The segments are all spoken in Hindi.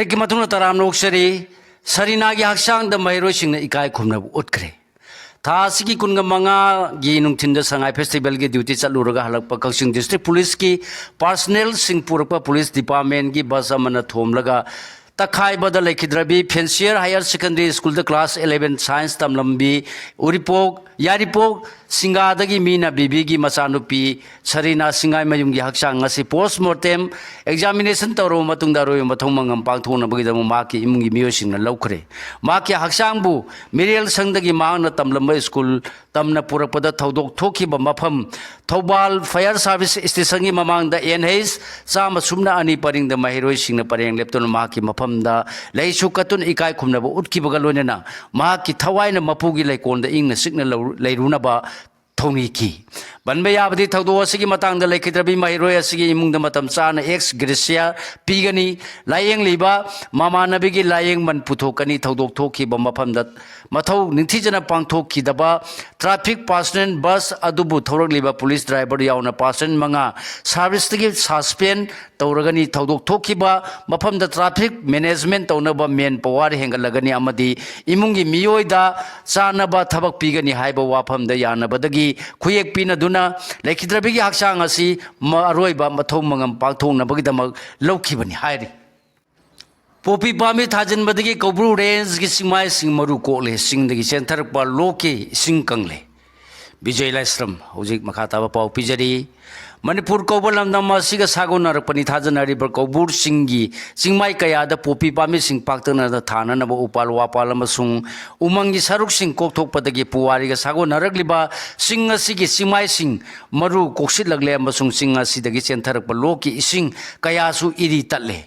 ब्रेक मतुंग तराम नोक्सरी सरीना की हक्सांग द महिरोसिंग इकाई खुमनब उठ्खरे थासी की कुनगा मंगा गी नुंथिन द संगाई फेस्टिवल की ड्यूटी चलुरगा हलकपा कक्सिंग डिस्ट्रिक्ट पुलिस की पर्सनल सिंहपुरपा पुलिस डिपार्टमेंट की बस अमना थोमलगा तखाई बदल लेखिद्रबी फेंसियर हायर सेकेंडरी स्कूल द क्लास 11 साइंस तमलंबी उरिपोक यारिपोक सिंगादगी मीना बीबी की मचानुपी सरीना सिंगाई मयुंगी हक्सांग असी पोस्टमार्टम एग्जामिनेशन तौरो मतुंग दारोय मथौं मंगम पांगथोनबगीदम माकी इमुंगी मियोसिंगना लौखरे माकी हक्सांगबु मिरियल संगदगी मांगना तमलंबा स्कूल तमना पुरकपदा थौदोक थोखिबा मफम थौबाल फायर सर्विस स्टेशन की ममांगदा एनएच चाम सुमना अनि परिंगदा महिरोइसिंगना परेंग लेप्तोन माकी मफमदा लेसु कतुन इकाई खुमनबा उठकिबगा लोनेना माकी थवाइना मपुगी लेकोंदा इंगना सिगना लेरुनबा थौनी की बनबे याबदी थौदो असगी मतंग लेखिद्रबी महिरोय असगी इमुंग मतम चाना एक्स ग्रेसिया पीगनी लायेंग लिबा मामानबीगी लायेंग मन पुथोकनी थौदोक थोखिबा मफमदा मथौ निंथिजना पांगथोखिदबा ट्रैफिक पर्सनल बस अदुबु थौरगलिबा पुलिस ड्राइवर यावना पर्सन मंगा सर्विसतगी सस्पेंड तौरगनी थौदोक थोखिबा मफमदा ट्रैफिक मैनेजमेंट तौनबा मेन पावर हेंगलगनी अमदी इमुंगी मियोयदा चानबा थबक पीगनी हाइबा वाफमदा यानबदगी खुयेक पीना लेखिद्रबी हक्सांग असी अरोइबा मथौ मंगम पांगथोनबगीदमक लौखिबनी हाइरि पोपी पामी थाजनबदगी कौब्रू रेंज की सिंगमाय सिंग मरु कोले सिंगदगी सेंथरपा लोके सिंग कंगले विजय लाइस्रम हौजिक मखाताबा पाउ पिजरी मणिपुर कौबल लमदम असिगा सागोनरपनी थाजनरिबा कौबूर सिंगी सिंगमाय कयादा पोपी पामी सिंग पाक्तना थाननबा उपाल वापाल अमसुंग उमंगी सरुक सिंग कोकथोकपदगी पुवारिगा सागोनरगलिबा सिंग असिगी सिंगमाय सिंग मरु कोक्सिलगले अमसुंग सिंग असिदगी सेंथरपा लोकी इसिंग कयासु इरी तल्ले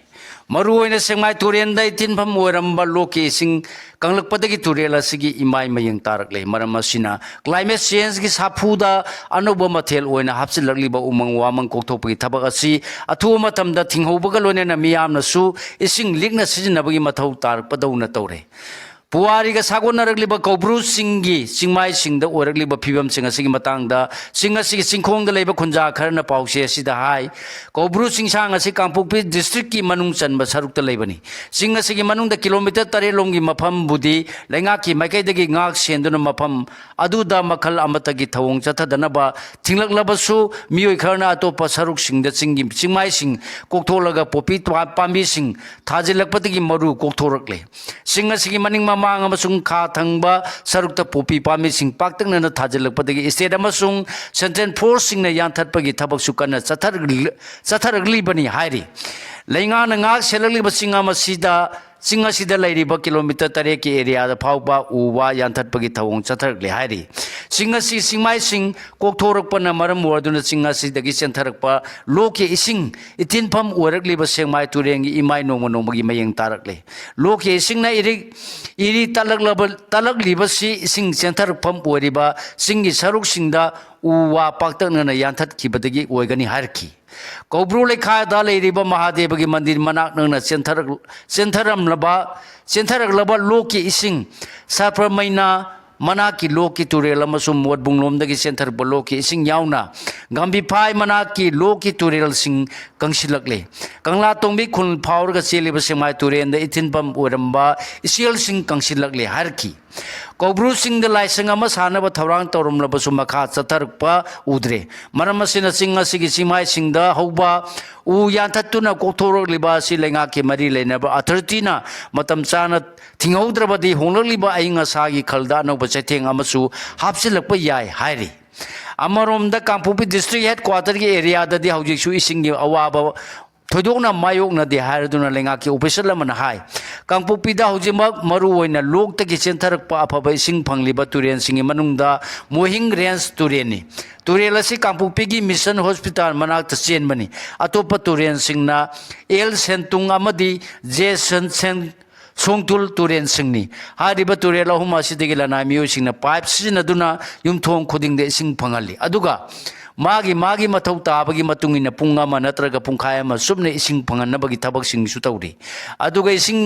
मरुओइना सेंगमाय तुरेंदा इथिनफम ओरंबा लोके सिंग कंगलकपदगी तुरेल असिगी इमाय मयंग तारकले मरम असिना क्लाइमेट चेंज की साफुदा अनोबा मथेल ओइना हापसिलगलिबा उमंग वामंग कोकथोपगी थबक असि अथु मतमदा थिंगहौबगा लोनेना मियामनसु इसिंग लिगना सिजनबगी मथौ तारकपदौना तौरे पुवारिगा सागोनरगलिबा कौब्रू सिंगी सिंगमाय सिंगदा ओरगलिबा फिबम सिंग असिगी मतंगदा सिंग असिगी सिंखोंगदा लेबा खुंजा खरना पाउसे असिदा हाय कौब्रू सिंगसांग असि कांगपोकपी डिस्ट्रिक्ट की मनुंग चनबा सरुकता लेबनी सिंग असिगी मनुंगदा किलोमीटर 13 लोंगी मफम बुदी लेंगा की माइकैदगी गाक सेंदुना मफम अदुदा मखल अमतगी थवोंग चथदनबा थिंगलकलबसु मियोय खरना अतोपा सरुक सिंगदा सिंगी सिंगमाय सिंग कोकथोलगा पोपी पांबी सिंग थाजिलकपदगी मरु कोकथोरकले सिंग असिगी मनिंग मांग अमसुंग खा थंगबा सरुकता पोपी पामी सिंग पाक्तंगना थाजिलकपदगी स्टेट अमसुंग सेंट्रल फोर्स सिंगना यानथतपगी थबक सुकना चथरगलिबनी हाइरि लेंगाना ngak selagलिबा सिंग अमसिदा सिंग असिदा लेरिबा किलोमीटर 13 की एरिया दा फाउबा उवा यानथतपगी थवोंग चथरगले हाइरि सिंग असि सिंगमाय सिंग कोकथोरकपना मरम ओरदुना सिंग असिदगी सेंथरकपा लोके इसिंग इथिनफम ओरगलिबा सेंगमाय तुरेंगी इमाय नोंगमा नोंगमागी मयंग तारकले लोके इसिंगना इरी तलगलिबा सि इसिंग सेंथरकपम ओरिबा सिंगी सरुक सिंगदा उवा पाक्तंगना यानथतखिबदगी ओइगनी हारखी कौब्रू लेखादा लेरिबा महादेव की मंदिर मनाक नंगना सेंथरगलबा लोकी इसिंग साप्रमैना मना की लोकी तुरेल अमसुम मोदबुंगलोमदगी सेंथरबा लोकी इसिंग यावना गंभीफाई मना की लोकी तुरेल सिंग कंसिलकले कंगला तोंबी खुन फावरगा चेलिबा सेंगमाय तुरेंदा इथिनपम ओरंबा इसियल सिंग कंसिलकले हारखी कौब्रू सिंग लाइसंग अमा सानबा थौरांग तौरमलबसु मखा चथरकपा उद्रे मरम असिना सिंग असिगी सिंगमाय सिंगदा हौबा उ यानथतुना कोकथोरगलिबा असि लेंगा के मरी लेनबा अथॉरिटीना मतम चाना थिंगौद्रबदी होंगलगलिबा अइंग असागी खलदा अनौबा चैथेंग अमसु हापसिलकपा याय हाइरि अमरोमदा कांगपोकपी डिस्ट्रिक्ट हेडक्वार्टर की एरिया ददी हौजिकसु इसिंगी अवाबा थोदोंना मायोकना दे हायरदुना लेंगा की ऑफिसर लमन हाय कांगपोकपीदा हौजिमक मरु ओइना लोकतगी सेंथरकपा अफबा इसिंग फंगलिबा तुरेन सिंगी मनुंगदा मोहिंग रेंज तुरेनी तुरेल असि कांगपोकपीगी मिशन हॉस्पिटल मनाक चेनबनी अतोपा तुरेन सिंगना एल सेंतुंग अमदी जे सेन सोंगतुल तुरेन सिंगनी हारिबा तुरेल अहुम असिदगी लनाय मियोसिंगना पाइप सिजनदुना युमथोंग खुदिंगदे इसिंग फंगली अदुगा मागी मथौ ताबगी मतुंगिना पुंग अमा नत्रगा पुंखाय अमा सुबने इसिंग फंगनबगी थबक सिंगसु तौरी अदुगा इसिंग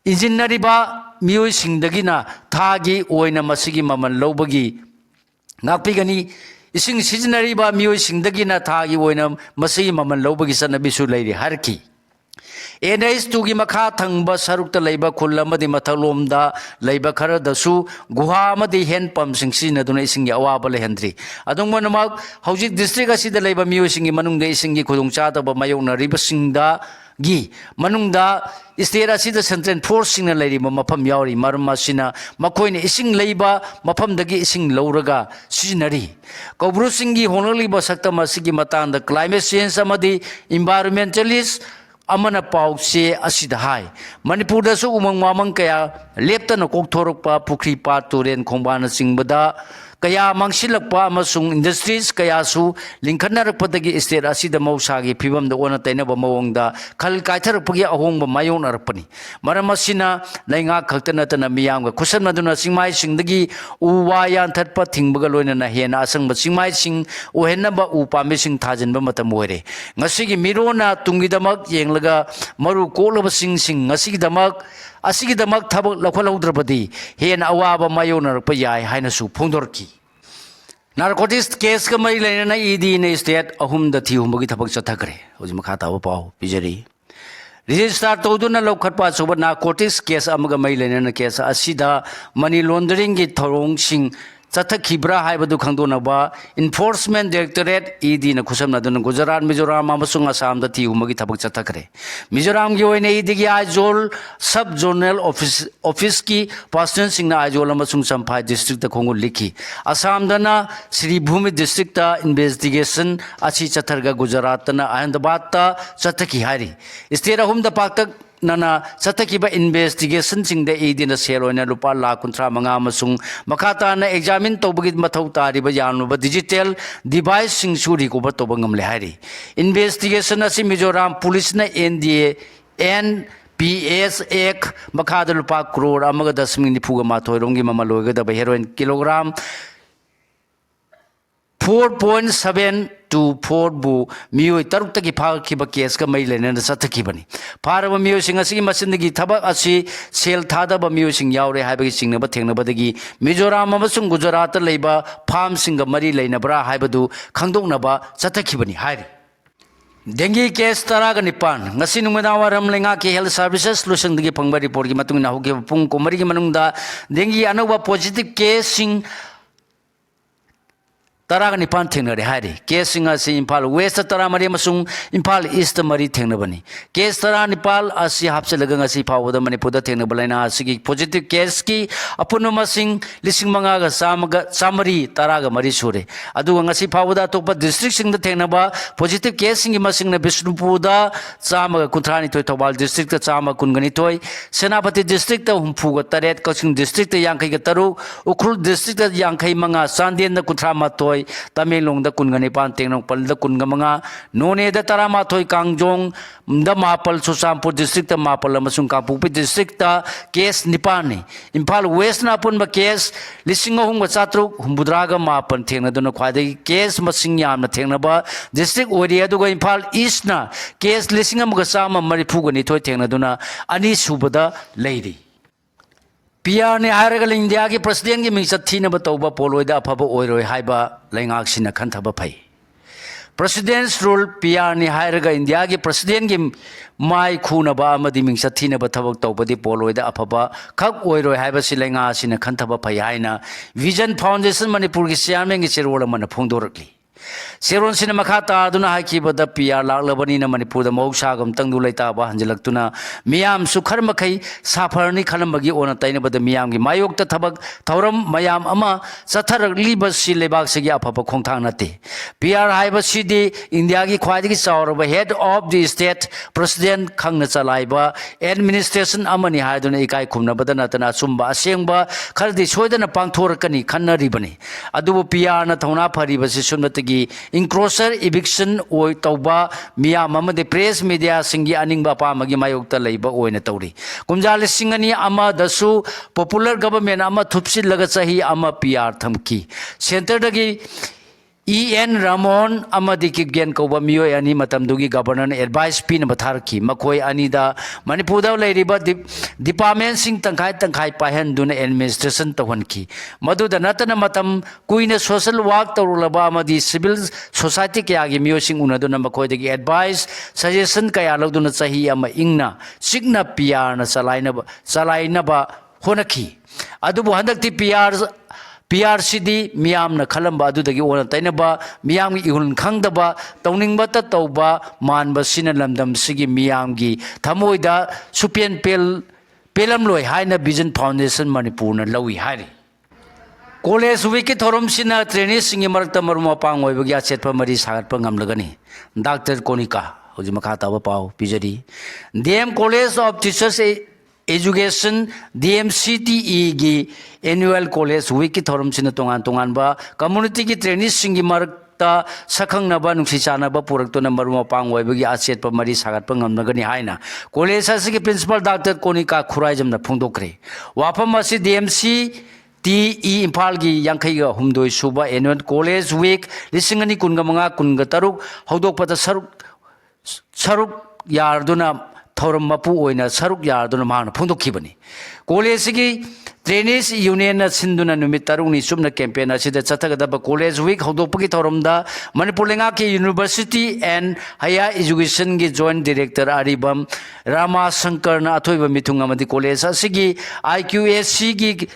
इंजिनरिबा मियोय सिंगदगिना थागी ओइना मसिगी ममन लौबगी नापीगनी इसिंग सिजनरिबा मियोय सिंगदगिना थागी ओइना मसिगी ममन लौबगी सनबिसु लेरि हरकी NH2 की मखा थंग सरुक लेब खुल मथलोम लेब खर गुहा हेन पम सिंह इसिंग अवाब लेहंद्री अदुमनमक हौजिक डिस्ट्रिक्ट असिद लेब मियोसिंग मनुंग इसिंग खुदोंचादब मायोक्नरिबसिंगदा गी मनुंगदा स्टेट असिद सेंट्रल फोर्स सिंग लेरिब मफम यावरी मरम असिना मखोइने इसिंग लेबा मफमदगी इसिंग लौरगा सिजनरी कौब्रु सिंगी होनलिब सक्तम असिगी मतांग क्लाइमेट चेंज अमदी इन्वायरमेंटलिस्ट अमन पाउसे असिद हाय मणिपुर उमंग वामंग कया लेप्तन कोकथोरकपा पुखरी पाट तुरेन खोंबान सिंगबदा कया मांगसिलकपा अमसुंग इंडस्ट्रीज कयासु लिंखनरकपदगी स्टेट असिद मौसागी फिबम ओना तैनब मवंगदा खल कायथरकपगी अहोंग मायोनरकपनी मरम असिना लैंगा खक्तनतन मियांग खुसनमदुना सिंगमाई सिंगदगी उवा यानथतप थिंगबगा लोइनना हेना असंग सिंगमाई सिंग ओहेनब उ पामे सिंग थाजनब मतम ओइरे ngasiगी मिरोना तुंगिदमक येंगलगा मरु कोलब सिंग सिंग ngasigidamak asigidamak thabak lakholaudrabadi hen awaba mayonarakpa yai hainasu phongdorki narcotics case का मरी लेना ईडी ने स्टेट अहुम द थी हुमगी थबक चथकरे होजि मखा ताव पाव पिजरी रजिस्ट्रार तौदुना लौखटपा सुब नारकोटिक्स केस अमगा मरी लेना केस असिदा मनी लॉन्ड्रिंग की थरोंग सिंग चथखिब्रा हाइबदु खंगदोनबा इन्फोर्समेंट डायरेक्टरेट ईडी न खुसमनदुन गुजरात मिजोराम अमसुंग असम द थी हुमगी थबक चथकरे मिजोराम की ओइने ईडी की आइजोल सब जोनल ऑफिस की पर्सनल सिंग आइजोल अमसुंग संफाई डिस्ट्रिक्ट द खोंगु लिखी असम दना श्रीभूमि डिस्ट्रिक्ट द इन्वेस्टिगेशन अच्छी चथरगा गुजरात न अहमदाबाद ता चथकी हारी स्टेट अहुम द पाक्तक नना चथकीबा इन्वेस्टिगेशन सिंग द ईडी न सेल ओइना रुपा लाख 35 अमसुंग मखाता न एग्जामिन तौबगी मथौ तारिबा यानुबा डिजिटल डिवाइस सिंग सु रिकवर तौबा ngamle हारी इन्वेस्टिगेशन असि मिजोराम पुलिस न NDA NPS एक मखाद रुपा करोड़ अमग दशमिक निफुगा माथोय रोंगी ममल ओइगदबा हेरोइन किलोग्राम 4.724 बु मियोय तरुक तकी फाखिबा केस का मई लेने चथखिबनी फारब मियोय सिंग असि मसिनदगी थबक असि सेल थादबा मियोय सिंग यावरे हाइबगी सिंगनबा थेंगनबदगी मिजोराम अमसुंग गुजरात लेबा फार्म सिंग मरी लेनबरा हाइबदु खंगदोंनबा चथखिबनी हाइरि dinghy case 19 ngasi nungmanawaram lenga ke health services solution digi phangba report gi matung na hoge pung komari gi manungda dengi anoba positive case sing तराग निपान थेंगनरे हारी केस सिंग असि इम्फाल वेस्ट तरा मरी मसुंग इम्फाल ईस्ट मरी थेंगनबनी केस तरा निपाल असि हापसेलगा ngasi फावदा मणिपुरदा थेंगनबलाइना असि पॉजिटिव केस की अपुन मसिंग लिसिंग मंगागा सामरी तरागा मरी सुरे अदुगा ngasi फावदा तोप डिस्ट्रिक्ट सिंग द थेंगनबा पॉजिटिव केस सिंग मसिंग न बिष्णुपुरदा चामगा कुंथरानी तोय थौबाल डिस्ट्रिक्ट द चामा कुनगनी तोय सेनापति डिस्ट्रिक्ट द हुमफुगा तरेत कसिंग डिस्ट्रिक्ट द यांखै ग तरु उखरुल डिस्ट्रिक्ट द यांखै मंगा चांदेन द कुंथरा तोय तमेलोंग द कुनगनिपान तेंगनोपल द कुनगमंगा नोने द तरामाथोय कांगजोंग द मापल सुसामपुर डिस्ट्रिक्ट द मापल अमसुंग कापुपि डिस्ट्रिक्ट द केस निपान ने इम्फाल वेस्ट ना पुन केस लिसिंग अहुंग चात्रुक हुंबुद्राग मापन थेंगनदुन ख्वादगी केस मसिंग यामना थेंगनबा डिस्ट्रिक्ट ओरिया दुगा इम्फाल ईस्ट ना केस लिसिंग अमगा चामा मरिफुगनि थोय थेंगनदुना अनि सुबदा लेरी PR ने हायरगल इंडिया की प्रेसिडेंट की मिंग चथीनब तौबा पोलोइदा अफब ओइरोय हाइबा लैंगाक्सिना खंथब फै प्रेसिडेंट्स रूल PR ने हायरगा इंडिया की प्रेसिडेंट की माई खूनबा अमदि मिंग चथीनब थबक तौबदि पोलोइदा अफब खक ओइरोय हाइबसि लैंगासिना खंथब फै हाइना विजन फाउंडेशन मणिपुर की चेयरमैन की चेरोल मन फोंदोरकली सेरोन सिन मखा तादुना हाकिबदा PR लाक्लबनी न मणिपुर मौसागम तंगदु लैताबा हंजलक्तुना मियाम सुखर मखै साफरनी खलमबगी ओना तैनबद मियाम की मायोक्ता थबक थौरम मयाम अमा चथरलिब सि लेबाक सगी अफब खोंथांग नते PR हाइबसिदि इंडिया की ख्वाइदगी चावरब head of the state president खंगना चलाइबा एडमिनिस्ट्रेशन अमनि हाइदुना इकाई खुमनबद नतना सुंबा असेंबा खरदि सोयदना पांगथोरकनी खन्नरिबनी अदुबु PR न थौना फरिबसि सुनतगी इंक्रोसर इविक्शन ओय तौबा मियाम अमदे प्रेस मीडिया सिंगी अनिंगबा पामगी मायोक्ता लैबा ओयना तौरी कुमजाल सिंगनी अमा दसु पॉपुलर गवर्नमेंट अमा थुपसिलगा चही अमा PR थमकी सेंटर दगी E.N. Ramon amadi Kipgen Koba Mio ani matamdugi governor advice pin batharki makoi anida Manipur leiriba department sing tangkai pahen duna administration tawhanki madu da natana matam kuina social work tawrulaba amadi civil society kayagi mio sing unaduna makoi dagi advice suggestion kaya lawduna chahi ama ingna signa PR na salaina ba honaki adubu handakti PRCD Miam Kalamba Dudagi or Tainaba, Miam Yun Kangdaba, Towning Bata Toba, Manba Sinalamdam Sigi Miamgi, Tamoida, Supian Pelam Loy, Haina Vision Foundation Manipuna, Lawi Hari. College Wiki Torum Sina trainees in Marta Maruma Pang, Wagia Setpa Maris Hat Pangam Lagani, Dr. Konika, Ujimakata Pau, Pijari. DM College of Teachers Education DMCTE gi annual college week ki thorum sina tongan ba community ki trainees singi marakta sakhang na ba nungsi chana ba purak to number ma pang wai bagi aset pa mari sagat pa ngamna gani haina college asi ki principal Dr. Konika Khurai jamna phungdokre wafam asi DMC TE Impal gi yankhai ga humdoi suba annual college week lisingani kunga manga kunga taruk hodok pata saruk yarduna Thorum Mapu oina Saruk Yarduna Mana Pundokibani. College Trainees Union Sinduna Numitaruni Sumna campaign Sida Chatagaba College Week Hodopaki Thorumda Manipulengaki University and Higher Education gi Joint Director Aribam Rama Sankarna Atoiba Mitungamadi College Sigi IQSC gi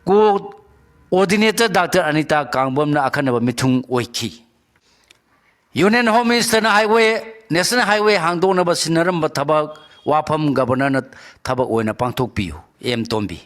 Coordinator Dr. Anita Kangbam na Akanaba Mitung Oiki. Union Home Minister Highway National Highway Hangdona Basinaram Bataba Wapam Governor Taba Oina Pangtok Piu, M. Tombi.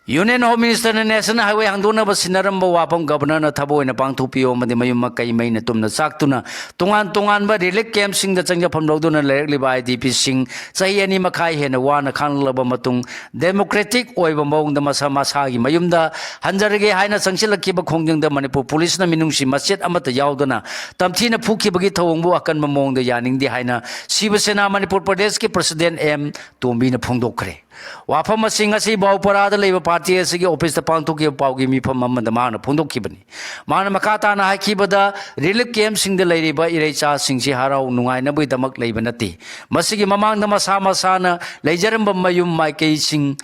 Union Home Minister National Highway Hangdona Basinaram Wapam Governor Tabo in a Pangtok Piu, Madimayuma Kaimana Tumna Saktuna, Tungan by Relic Camp Sing the Changa from Loduna Lerly by DP Sing, Sayani Makai and Wana Kanlaba Matung, Democratic Oibamong the Masamasagi, Mayumda, Hanjarege Haina Sangsila Kiba Kongjang the Manipur Police Naminungshi, Maset Amata Yaudana, Tamtina Puki Bagita Akan Mamong the Yaning the Haina, Sivasena Manipur Pradeski President M. Tumbina Pungdokre. Wapama Singasi Bauparada Labour Party as office the Pantuki Paugi Mi Pamama the Mana Pundokibani. Mana Makata and Haikibada, Relic came sing the lady by Irecha Singsi Harao Nuaina with the Mak Labanati. Masigi Mamang the Masama Sana, Lajaramba Mayum Makai sing,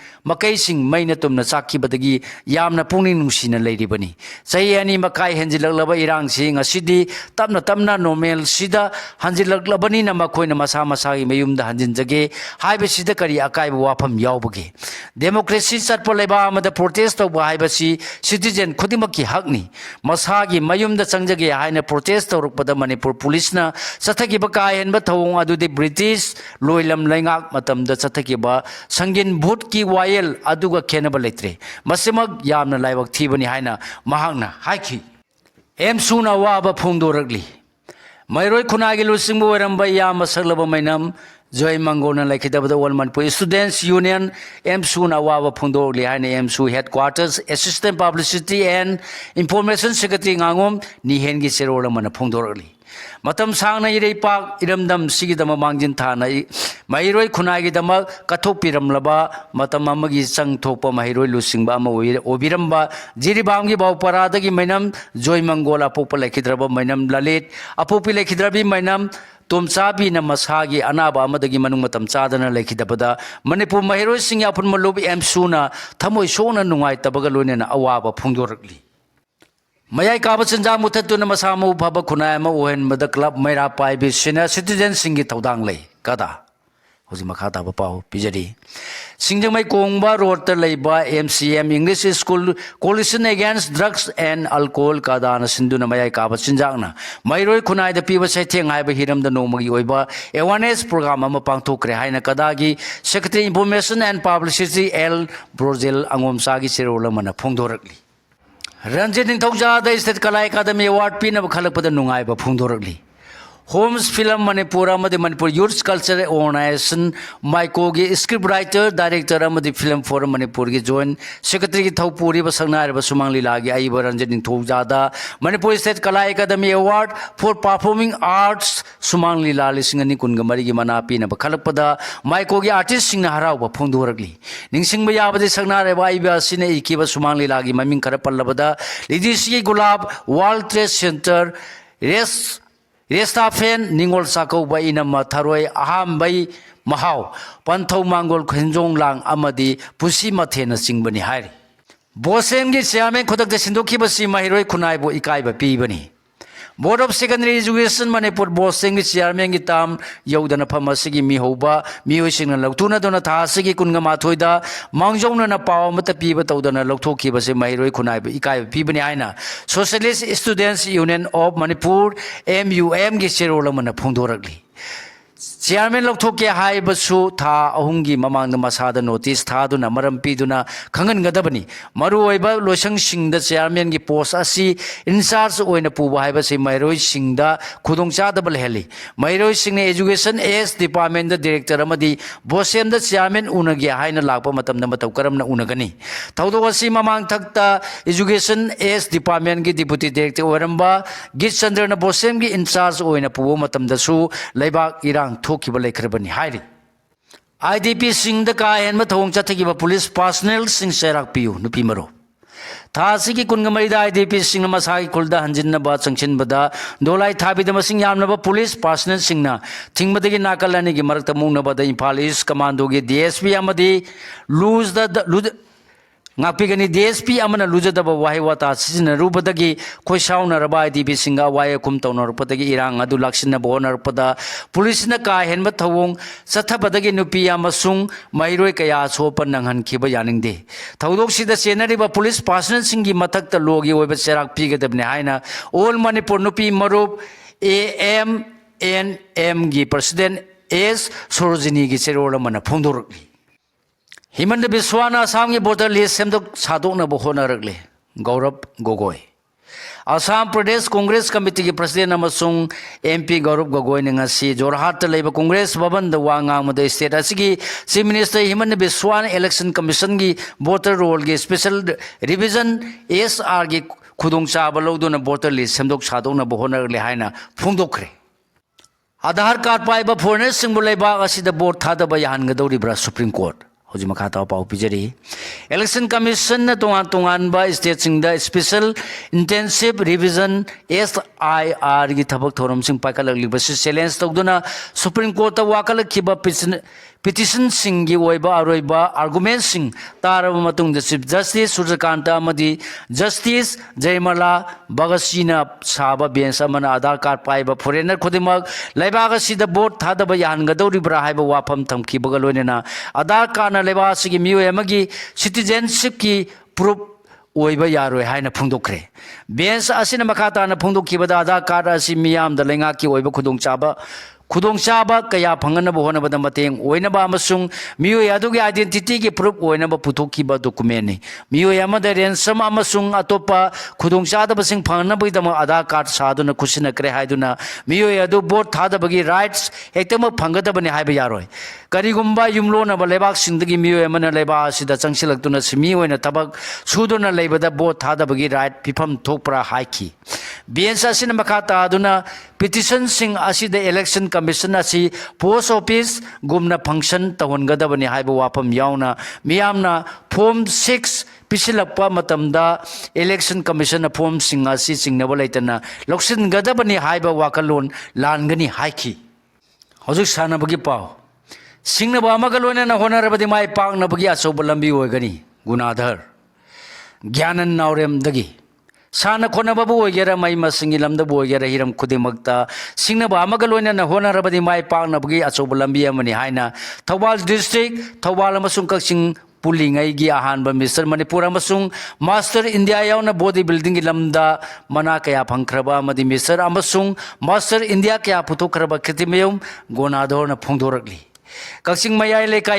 Mainatum Nasaki Badagi, Yamna Puning Sina Lady Bunny. Say any Makai Hanzilaba Irang sing a city, Tamna Nomel Sida, Hanzilak Labanina Makoina Masama Sagi Mayum the Hanjinjage, High Sida Kari Akai Wapam Yaubagi. Democracy Satpoleba, the protest of Waibasi, citizen Kudimaki Hagni, Masagi, Mayum the Sanjagi, Haina protest or Padamanipur Polisna, Satakibakai and Batong Adu the British, Loilam Langak Matam the Satakiba, Sangin Butki Wael, Aduga Kenabaletre, Masimag Yamna Laivak Tibani Haina, Mahangna, Haiki, M. Suna Waba Pundoragli. Mairoi Kunagi Lusimbo Ramba Yama Salaba Mainam. Joy Mangona like it the Wallman Students Union, MSU Nawawa Pundo Liane MSU Headquarters, Assistant Publicity and Information Secretary Ngangum, Nihengi Serola Mana Pundorli. Matam Sang Ire Park, Iramdam Sigidama Mangjin Tana, Mairoi Kunagi Dama, Katopiram Laba, Matamamagi Sang Topa Mahiroi Lusingbama, Obiramba, Jiribangi Bauparadagi Mainam, Joy Mangola Popa Lakidraba Mainam Lalit, Apopi Lakidrabi Mainam. Tumsabi na masagi anaba amadagi manung matam chadana lekidabada Manipur mahiro singya pun malubi emsuna thamoi sona nungai tabagalone na awaba phungdorli Mayai Kabacanja Mutatuna Masamu Papa Kunayama when the club Mera Pai be senior citizen singi Taudang lay Kada Huzimakata Pau Pijari Singjamai Kongba wrote the Laba MCM English School Coalition Against Drugs and Alcohol Kadana Sinduna Mayai Kabachanjana Mairoi Kunai the people setting I be hiram the Nomagi Oiba awareness program Mapangto Krehaina Kadagi Secretary Information and Publicity L Brazil Angom Sagi Sirola Mana Pungdorakli Ranjit in Tauja, the State Kala Academy Award pin of Kalapada Nungaiba Pundoragli. Homes film Manipur Manipur youth culture organisation माइको की script writer director film forum Manipur की जॉइंट सेक्रेटरी की थौपूरीब संगनाइरब सुमंग लीला की अईब रंजन निंथौजादा Manipur state Kala academy award for performing arts Shumang Leela 2019 की मना पीनब खलपदा माइको की आर्टिस्ट सिंह हराव फोंदोरगली निंगसिंग याबदे संगनाइरब अईब असिने इकीब सुमंग लीला की ममिंग खर पल्लबदा लिदिसी गुलाब वर्ल्ड ट्रेड सेंटर रेस्टाफेन निंगोल साकौबा इनम थरोय अहामबई महाव पंथौ मांगोल खंजोंग लांग अमदी पुसी मथेन चिंगबनी हाय बोसेम की चेयरमैन खुदक सिंदोखिबसी महिरोय खुनाइबो इकाइबा पीबनी board of secondary education Manipur BOSEM की चेयरमैन की ताम यौदन फमसी मिहौबा मियोसिंग लौथुनदुना थासिगी कुनगा माथोइदा मांगजौनना पाव मत पीब तौदना लौथोखिबसे महिरोय खुनाइबो इकाइबा पीबनी हायना socialist students union of Manipur MUM की चेरोल मन फोंदोरगली चेयरमैन लौथोके हाइबसु था अहुंगी ममांग मसाद नोटिस थादुना मरम पीदुना खंगनगदबनी मरुओइबा लोसंग सिंगदा चेयरमैन की पोस्ट असी इंचार्ज ओइना पुबा हाइबसे मैरोय सिंगदा खुदोंचादब लेहली मैरोय सिंग एजुकेशन एस डिपार्टमेंट द डायरेक्टर अमदी बोसेम द चेयरमैन उनगे हाइना लागपा मतम मतौ करमना उनगनी थौदो असी ममांग थक्ता एजुकेशन एस डिपार्टमेंट की डिप्यूटी डायरेक्टर ओरंबा गित चंद्रन बोसेम की इंचार्ज ओइना पुबो मतम दसु लेबाक इरांग थोकिब लेखरबनी हाइरी IDP सिंह द का हेन थोंग चथगिब पुलिस पर्सनल सिंह सेराक पियु नुपी मरो थासी की कुनगमरीदा IDP सिंह मसागी खुलदा हंजिनबा चंगचिनबदा दोलाई थाबिद मसिंग यामनबा पुलिस पर्सनल सिंहना थिंगबदगी नाकलनी की मरकत मुंगनबदा इम्फाल ईस्ट कमांडो की DSP अमदी लूज द ngapi DSP amana lujadaba wahi wata sizina rubadagi khoisauna raba IDP singa waye kum tawnar padagi irang adu laksina bonar pada police na ka henba thawong sathabadagi nupi amasung mairoi kaya sopan nanghan khiba yaningde thawdok sida senari ba police personnel singi mathak ta logi oiba serak pigadabne haina all manipur nupi marup AMNM gi president S Sorojini gi serola mana phongdorli Himanta बिस्वाना असम की वोटर लिस्ट सेमदोक सादोकनबो होनरगले गौरव गोगोई असम प्रदेश कांग्रेस कमिटी की प्रेसिडेंट अमसुंग MP गौरव गोगोई ने ngasi जोरहाट लेब कांग्रेस भवन द वांगांग मद स्टेट असगी चीफ मिनिस्टर हिमंत बिस्वान इलेक्शन कमीशन की वोटर रोल की स्पेशल रिवीजन SR की खुदोंचाब लौदुना वोटर लिस्ट सेमदोक सादोकनबो होनरगले हाइना फोंदोखरे आधार कार्ड पाइबा फॉरेनर सिंह लेबाक असिदा वोट थादबा याहनगदौरिब्रा सुप्रीम कोर्ट होजी मखाता पाउ पिजरी इलेक्शन कमीशन तोंगान तोंगान बा स्टेट सिंह स्पेशल इंटेंसिव रिवीजन SIR की थबक थोरम सिंह पाइकलगलिब चैलेंज तौदुना सुप्रीम कोर्ट वाकलखिबा पिटिशन सिंह की ओइबा अरोइबा आर्गुमेंट सिंह तारब मतुंग चीफ जस्टिस सूर्यकांत अमदी जस्टिस जयमला बगसीना साबा बेंच अमना आधार कार्ड पाइबा फॉरेनर खुदिमक लेबाग असिदा वोट थादबा याहनगदौरिब्रा हाइबा वाफम थमखिबगा लोइनेना आधार कार्ड लेबाग सिगी मियोय अमगी सिटीजनशिप की प्रूफ ओइबा यारोय हाइना फोंदोखरे बेंच असिना मखाताना फोंदोखिबदा आधार कार्ड असि मियाम द लेंगा की ओइबा खुदोंचाबा कया फंगनब होनबद मतेंग ओइनबा अमसुंग मियोय अदुगी आइडेंटिटी की प्रूफ ओइनबा पुथोखिबा डॉक्यूमेंट नि मियोय अमद रेंसम अमसुंग अतोपा खुदोंचादबसिंग फंगनबैदम आधार कार्ड सादुना खुसिना करे हाइदुना मियोय अदु वोट थादबगी राइट्स हेक्तम फंगदबनि हाइबा यारोय करिगुम्बा युमलोनबा लेबाक सिंदगी मियोय अमना लेबा असिदा चंगसिलक्तुना सिमी ओइना थबक सुदुना लेबदा वोट थादबगी राइट पिफम थोकप्रा हाइखि बेंच असिना मखा तादुना पिटिशन सिंह असिदा इलेक्शन कमीशन असी पोस्ट ऑफिस गुमना फंक्शन तहनगदबनि हाइबा वाफम यावना मियामना फॉर्म 6 पिसिलक्पा मतमदा इलेक्शन कमीशन फॉर्म सिंह असी सिंगनबा लेतना लौसिनगदबनि हाइबा वाकलोन लानगनी हाइखि हौजिक सानबगी पाव सिंगनबा अमगा लोइना होनरबदि माइ पाकनबगी अचौब लंबी ओइगनी गुनाधर ज्ञानन नावरेमदगी साना खोनबबु ओइगेरा मै मसिंगी लमदबु ओइगेरा हिरम खुदिमक्ता सिंगनबा अमगा लोइना होनरबदि माइ पाकनबगी अचौब लंबी अमनि हाइना थौबाल डिस्ट्रिक्ट थौबाल अमसुंग कक्सिंग पुलिंगई अहानब मिस्टर मणिपुर अमसुंग मास्टर इंडिया यावना बॉडी बिल्डिंग की लमदा मना कया फंख्रबा अमदि मिस्टर अमसुंग मास्टर इंडिया कया पुथोखरबा खितिमयम गोनाधोरना फोंदोरगली कक्सिंग मयाई लेका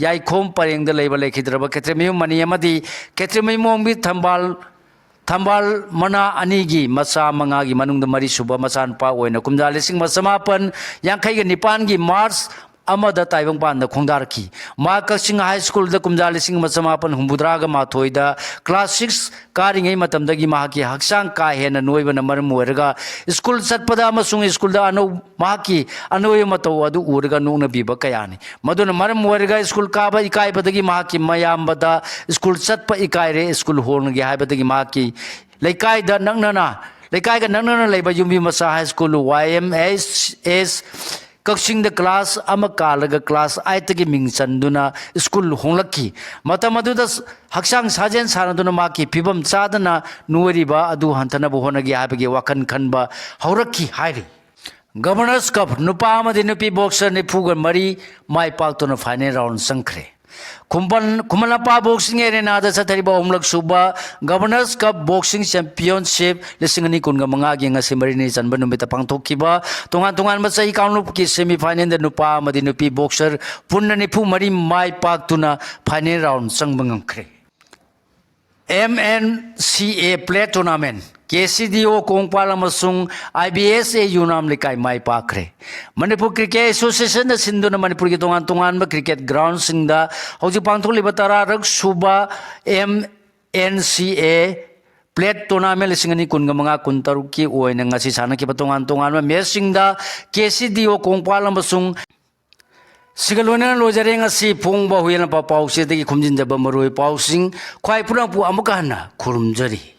याईखोम परेंग लेखिद्रबा खेत्रेमयम मनी अमदि खेत्रेमयमोंबी थंबाल Thambal mana anigi masa mangagi manung mari suba masan pa oina kumja lising masamapan yang kai ga nipan gi March amada taibang pan da khongdarki ma Kaching High School da kumja lising masamapan humbudra ga mathoi da class 6 karingai matam dagi mahaki haksang ka hena noiba na maram oiraga school satpada amasung school da ano mahaki anoi matau adu urga nungna biba kayani maduna maram oiraga school ka ba ikai badagi mahaki mayambada school satpa ikai re school hon gi haibadagi mahaki laikai da nangnana laikai ga nangnana leiba yumbi masa high school YMS Kaching the class amakalaga class aitagi mingsanduna school honglaki matamadu haksang sajen sanaduna maki pibam sadana nuwariba adu hantana bohonagi habagi wakan kanba hauraki hairi Governors Cup nupa amadi nupi boxer ni phugan mari mai paktuna final round sangkre Kumalapa Boxing Arena da satariba umlak suba Governors Cup Boxing Championship lisingani kunga mangagi nga simarini sanba numita pangtokiba tungan masai kaunlup ki semi final da nupa amadi nupi boxer punna ni phu mari mai paktuna final round sangbangam kre MNCA Play Tournament KCDO Kongpal amasung IBSA Yunam likai mai pakre Manipur Cricket Association da sinduna Manipur ki tungan ba cricket ground singda hoji pangtholi batara rak suba MNCA Plate Tournament lisingani kunga mga kuntaruki oina ngasi sana ki patungan ma mesingda KCDO Kongpal amasung Sigalwana lojare ngasi pungba huyana pa pause dagi khumjin jaba maroi pausing khwai purang pu amukana khurumjari